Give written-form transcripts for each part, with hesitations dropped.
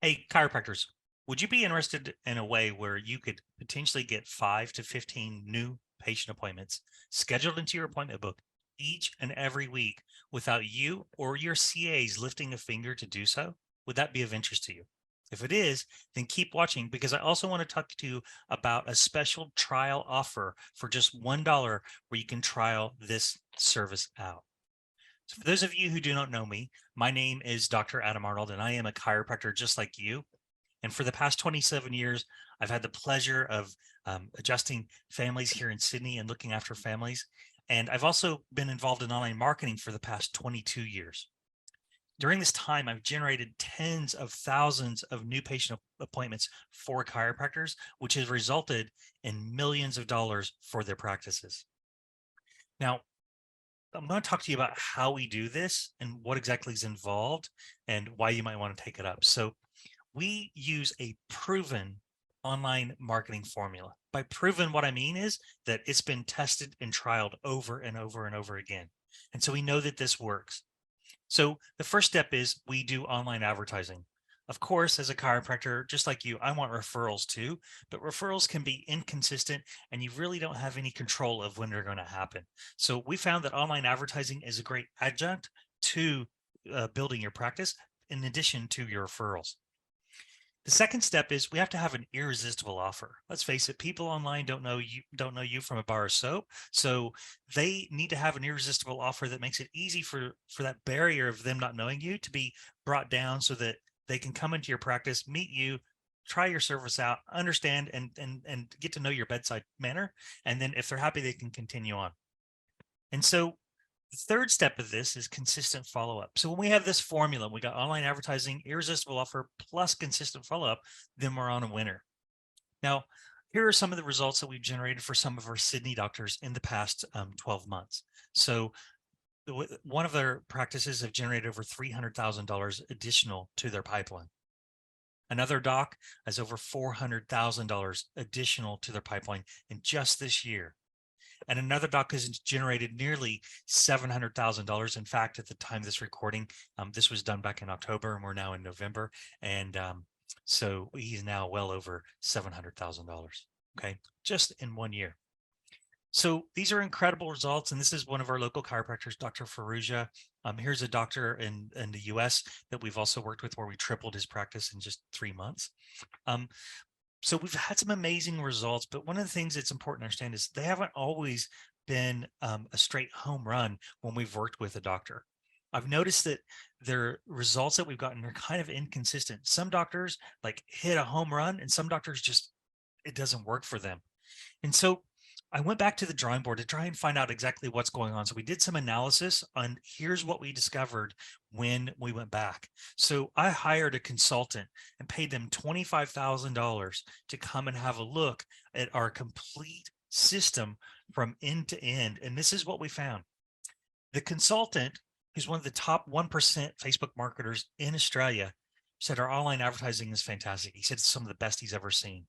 Hey, chiropractors, would you be interested in a way where you could potentially get 5 to 15 new patient appointments scheduled into your appointment book each and every week without you or your CAs lifting a finger to do so? Would that be of interest to you? If it is, then keep watching because I also want to talk to you about a special trial offer for just $1 where you can trial this service out. So for those of you who do not know me, my name is Dr. Adam Arnold, and I am a chiropractor just like you. And for the past 27 years, I've had the pleasure of adjusting families here in Sydney and looking after families. And I've also been involved in online marketing for the past 22 years. During this time, I've generated tens of thousands of new patient appointments for chiropractors, which has resulted in millions of dollars for their practices. Now, I'm going to talk to you about how we do this and what exactly is involved and why you might want to take it up. So, we use a proven online marketing formula. By proven, what I mean is that it's been tested and trialed over and over and over again. And so we know that this works. So the first step is we do online advertising. Of course, as a chiropractor, just like you, I want referrals too, but referrals can be inconsistent and you really don't have any control of when they're going to happen. So we found that online advertising is a great adjunct to building your practice in addition to your referrals. The second step is we have to have an irresistible offer. Let's face it, people online don't know you from a bar of soap. So they need to have an irresistible offer that makes it easy for that barrier of them not knowing you to be brought down so that they can come into your practice, meet you, try your service out, understand and get to know your bedside manner. And then if they're happy, they can continue on. And so the third step of this is consistent follow up. So when we have this formula, we got online advertising, irresistible offer, plus consistent follow up, then we're on a winner. Now, here are some of the results that we've generated for some of our Sydney doctors in the past 12 months. So one of their practices have generated over $300,000 additional to their pipeline. Another doc has over $400,000 additional to their pipeline in just this year. And another doc has generated nearly $700,000. In fact, at the time of this recording, this was done back in October, and we're now in November, and so he's now well over $700,000. Okay, just in 1 year. So these are incredible results, and this is one of our local chiropractors, Dr. Faruja. Here's a doctor in the U.S. that we've also worked with, where we tripled his practice in just 3 months. Um, so we've had some amazing results, but one of the things that's important to understand is they haven't always been a straight home run when we've worked with a doctor. I've noticed that their results that we've gotten are kind of inconsistent. Some doctors like hit a home run, and some doctors just it doesn't work for them. And so I went back to the drawing board to try and find out exactly what's going on. So we did some analysis on here's what we discovered when we went back. So I hired a consultant and paid them $25,000 to come and have a look at our complete system from end to end. And this is what we found. The consultant, who's one of the top 1% Facebook marketers in Australia, said our online advertising is fantastic. He said it's some of the best he's ever seen.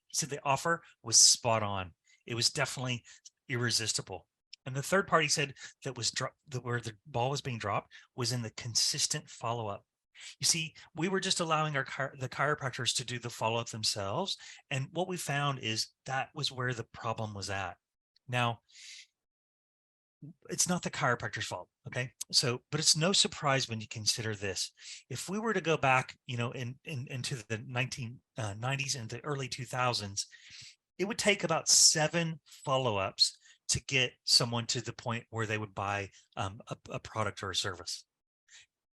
He said the offer was spot on. It was definitely irresistible. And the third party said that where the ball was being dropped was in the consistent follow up. You see, we were just allowing the chiropractors to do the follow up themselves, and what we found is that was where the problem was at. Now, it's not the chiropractor's fault. Okay. So, but it's no surprise when you consider this. If we were to go back, into the 1990s and the early 2000s, it would take about 7 follow-ups to get someone to the point where they would buy a product or a service.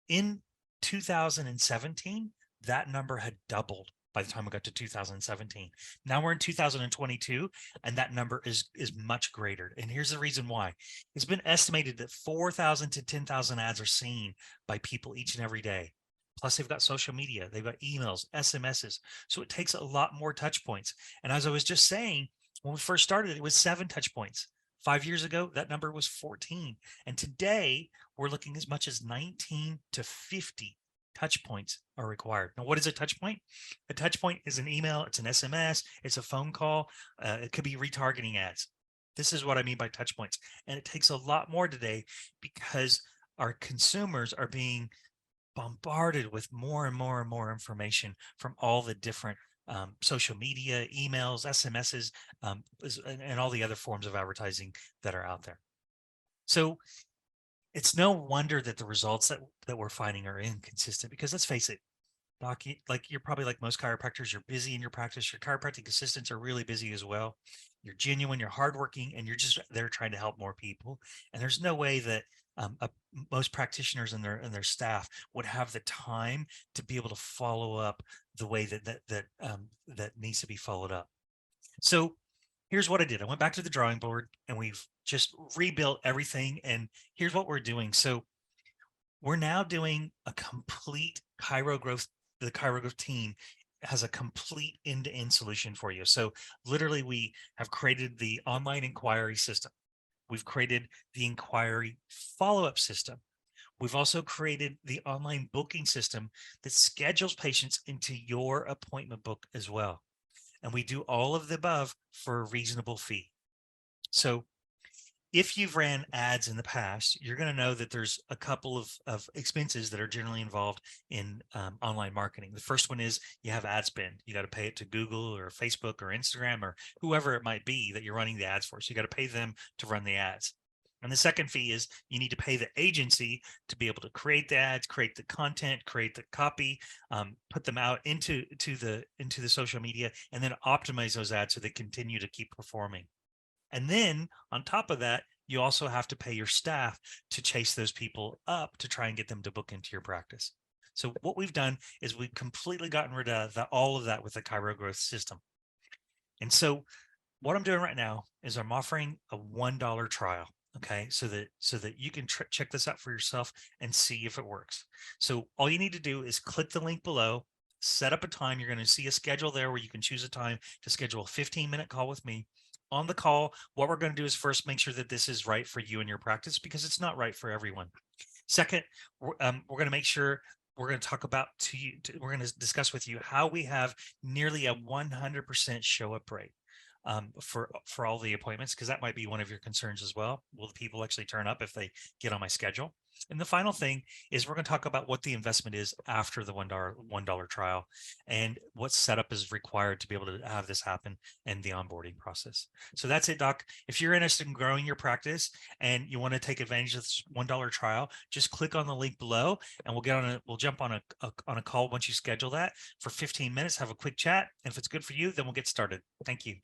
In 2017, that number had doubled by the time we got to 2017. Now we're in 2022, and that number is much greater. And here's the reason why. It's been estimated that 4,000 to 10,000 ads are seen by people each and every day. Plus, they've got social media, they've got emails, SMSs. So it takes a lot more touch points. And as I was just saying, when we first started, it was 7 touch points. 5 years ago, that number was 14. And today, we're looking as much as 19 to 50 touch points are required. Now, what is a touch point? A touch point is an email, it's an SMS, it's a phone call, it could be retargeting ads. This is what I mean by touch points. And it takes a lot more today because our consumers are being bombarded with more and more and more information from all the different social media, emails, SMSs, and all the other forms of advertising that are out there. So it's no wonder that the results that we're finding are inconsistent, because let's face it, Doc, like you're probably like most chiropractors, you're busy in your practice. Your chiropractic assistants are really busy as well. You're genuine, you're hardworking, and you're just there trying to help more people. And there's no way that most practitioners and their staff would have the time to be able to follow up the way that needs to be followed up. So here's what I did. I went back to the drawing board and we've just rebuilt everything. And here's what we're doing. So we're now doing a complete Chiro growth. The Chiro growth team has a complete end-to-end solution for you. So literally we have created the online inquiry system. We've created the inquiry follow-up system. We've also created the online booking system that schedules patients into your appointment book as well. And we do all of the above for a reasonable fee. So if you've ran ads in the past, you're going to know that there's a couple of expenses that are generally involved in online marketing. The first one is you have ad spend. You got to pay it to Google or Facebook or Instagram or whoever it might be that you're running the ads for. So you got to pay them to run the ads. And the second fee is you need to pay the agency to be able to create the ads, create the content, create the copy, put them out into the social media, and then optimize those ads so they continue to keep performing. And then on top of that, you also have to pay your staff to chase those people up to try and get them to book into your practice. So what we've done is we've completely gotten rid of all of that with the Chiro growth system. And so what I'm doing right now is I'm offering a $1 trial. Okay, so that you can check this out for yourself and see if it works. So all you need to do is click the link below, set up a time. You're going to see a schedule there where you can choose a time to schedule a 15-minute call with me. On the call, what we're going to do is first make sure that this is right for you and your practice, because it's not right for everyone. Second, we're going to make sure we're going to talk about we're going to discuss with you how we have nearly a 100% show up rate for all the appointments, because that might be one of your concerns as well. Will the people actually turn up if they get on my schedule? And the final thing is we're going to talk about what the investment is after the $1 trial and what setup is required to be able to have this happen and the onboarding process. So that's it, Doc. If you're interested in growing your practice and you want to take advantage of this $1 trial, just click on the link below and we'll jump on a call once you schedule that for 15 minutes, have a quick chat. And if it's good for you, then we'll get started. Thank you.